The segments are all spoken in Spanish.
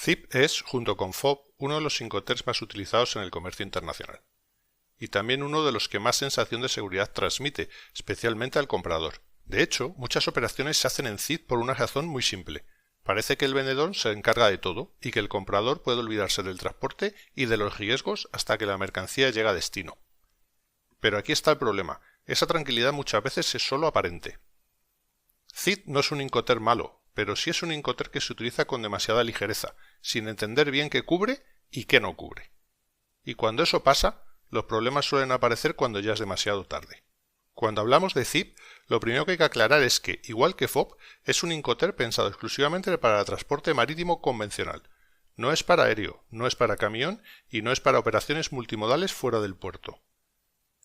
ZIP es, junto con FOB, uno de los Incoterms más utilizados en el comercio internacional. Y también uno de los que más sensación de seguridad transmite, especialmente al comprador. De hecho, muchas operaciones se hacen en ZIP por una razón muy simple. Parece que el vendedor se encarga de todo y que el comprador puede olvidarse del transporte y de los riesgos hasta que la mercancía llega a destino. Pero aquí está el problema. Esa tranquilidad muchas veces es solo aparente. ZIP no es un Incoterm malo, pero sí es un Incoterm que se utiliza con demasiada ligereza, sin entender bien qué cubre y qué no cubre. Y cuando eso pasa, los problemas suelen aparecer cuando ya es demasiado tarde. Cuando hablamos de ZIP, lo primero que hay que aclarar es que, igual que FOB, es un Incoterm pensado exclusivamente para el transporte marítimo convencional. No es para aéreo, no es para camión y no es para operaciones multimodales fuera del puerto.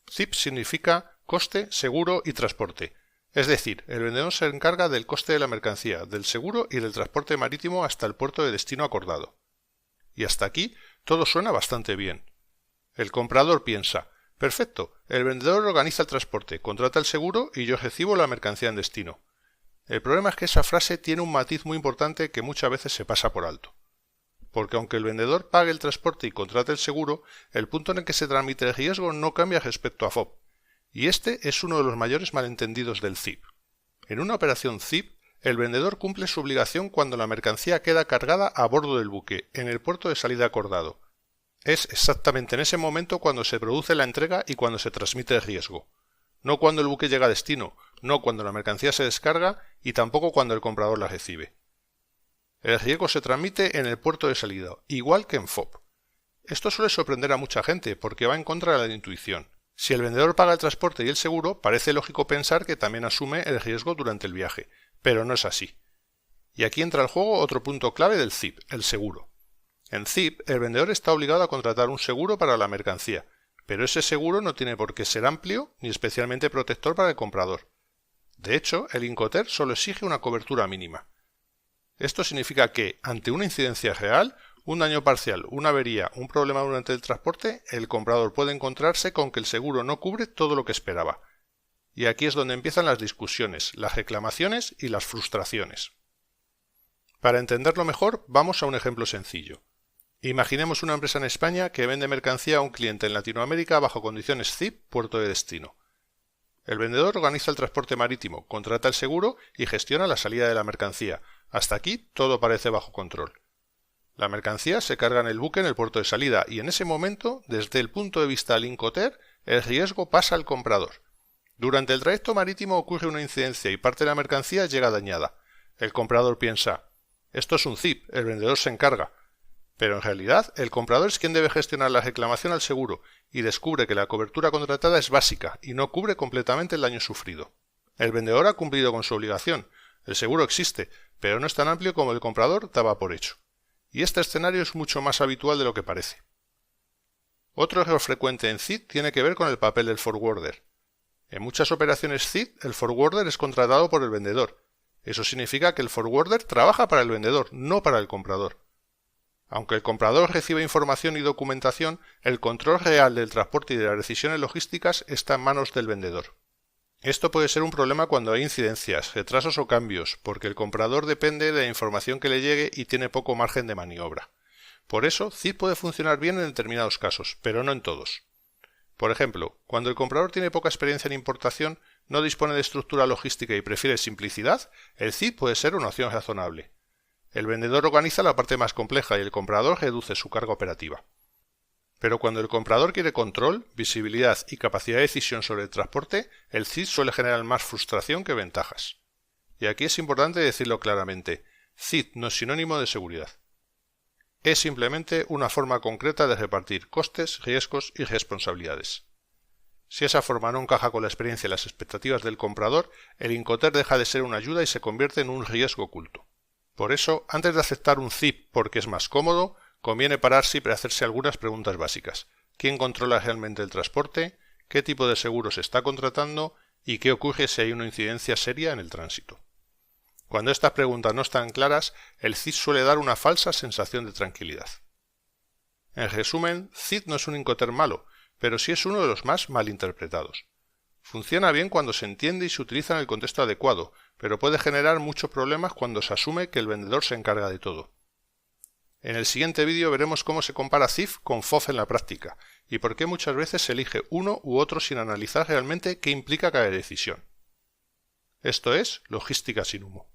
ZIP significa coste, seguro y transporte. Es decir, el vendedor se encarga del coste de la mercancía, del seguro y del transporte marítimo hasta el puerto de destino acordado. Y hasta aquí todo suena bastante bien. El comprador piensa, perfecto, el vendedor organiza el transporte, contrata el seguro y yo recibo la mercancía en destino. El problema es que esa frase tiene un matiz muy importante que muchas veces se pasa por alto. Porque aunque el vendedor pague el transporte y contrate el seguro, el punto en el que se transmite el riesgo no cambia respecto a FOB. Y este es uno de los mayores malentendidos del ZIP. En una operación ZIP, el vendedor cumple su obligación cuando la mercancía queda cargada a bordo del buque, en el puerto de salida acordado. Es exactamente en ese momento cuando se produce la entrega y cuando se transmite el riesgo. No cuando el buque llega a destino, no cuando la mercancía se descarga y tampoco cuando el comprador la recibe. El riesgo se transmite en el puerto de salida, igual que en FOB. Esto suele sorprender a mucha gente porque va en contra de la intuición. Si el vendedor paga el transporte y el seguro, parece lógico pensar que también asume el riesgo durante el viaje, pero no es así. Y aquí entra en juego otro punto clave del ZIP, el seguro. En ZIP, el vendedor está obligado a contratar un seguro para la mercancía, pero ese seguro no tiene por qué ser amplio ni especialmente protector para el comprador. De hecho, el Incoterm solo exige una cobertura mínima. Esto significa que, ante una incidencia real, un daño parcial, una avería, un problema durante el transporte, el comprador puede encontrarse con que el seguro no cubre todo lo que esperaba. Y aquí es donde empiezan las discusiones, las reclamaciones y las frustraciones. Para entenderlo mejor, vamos a un ejemplo sencillo. Imaginemos una empresa en España que vende mercancía a un cliente en Latinoamérica bajo condiciones ZIP, puerto de destino. El vendedor organiza el transporte marítimo, contrata el seguro y gestiona la salida de la mercancía. Hasta aquí todo parece bajo control. La mercancía se carga en el buque en el puerto de salida y en ese momento, desde el punto de vista del Incoterm, el riesgo pasa al comprador. Durante el trayecto marítimo ocurre una incidencia y parte de la mercancía llega dañada. El comprador piensa, esto es un ZIP, el vendedor se encarga. Pero en realidad, el comprador es quien debe gestionar la reclamación al seguro y descubre que la cobertura contratada es básica y no cubre completamente el daño sufrido. El vendedor ha cumplido con su obligación, el seguro existe, pero no es tan amplio como el comprador daba por hecho. Y este escenario es mucho más habitual de lo que parece. Otro error frecuente en ZIP tiene que ver con el papel del forwarder. En muchas operaciones ZIP, el forwarder es contratado por el vendedor. Eso significa que el forwarder trabaja para el vendedor, no para el comprador. Aunque el comprador recibe información y documentación, el control real del transporte y de las decisiones logísticas está en manos del vendedor. Esto puede ser un problema cuando hay incidencias, retrasos o cambios, porque el comprador depende de la información que le llegue y tiene poco margen de maniobra. Por eso, ZIP puede funcionar bien en determinados casos, pero no en todos. Por ejemplo, cuando el comprador tiene poca experiencia en importación, no dispone de estructura logística y prefiere simplicidad, el ZIP puede ser una opción razonable. El vendedor organiza la parte más compleja y el comprador reduce su carga operativa. Pero cuando el comprador quiere control, visibilidad y capacidad de decisión sobre el transporte, el ZIP suele generar más frustración que ventajas. Y aquí es importante decirlo claramente, ZIP no es sinónimo de seguridad. Es simplemente una forma concreta de repartir costes, riesgos y responsabilidades. Si esa forma no encaja con la experiencia y las expectativas del comprador, el Incoterm deja de ser una ayuda y se convierte en un riesgo oculto. Por eso, antes de aceptar un ZIP porque es más cómodo, conviene pararse y hacerse algunas preguntas básicas. ¿Quién controla realmente el transporte? ¿Qué tipo de seguro se está contratando? ¿Y qué ocurre si hay una incidencia seria en el tránsito? Cuando estas preguntas no están claras, el ZIP suele dar una falsa sensación de tranquilidad. En resumen, ZIP no es un Incoterm malo, pero sí es uno de los más malinterpretados. Funciona bien cuando se entiende y se utiliza en el contexto adecuado, pero puede generar muchos problemas cuando se asume que el vendedor se encarga de todo. En el siguiente vídeo veremos cómo se compara CIF con FOF en la práctica y por qué muchas veces se elige uno u otro sin analizar realmente qué implica cada decisión. Esto es Logística sin humo.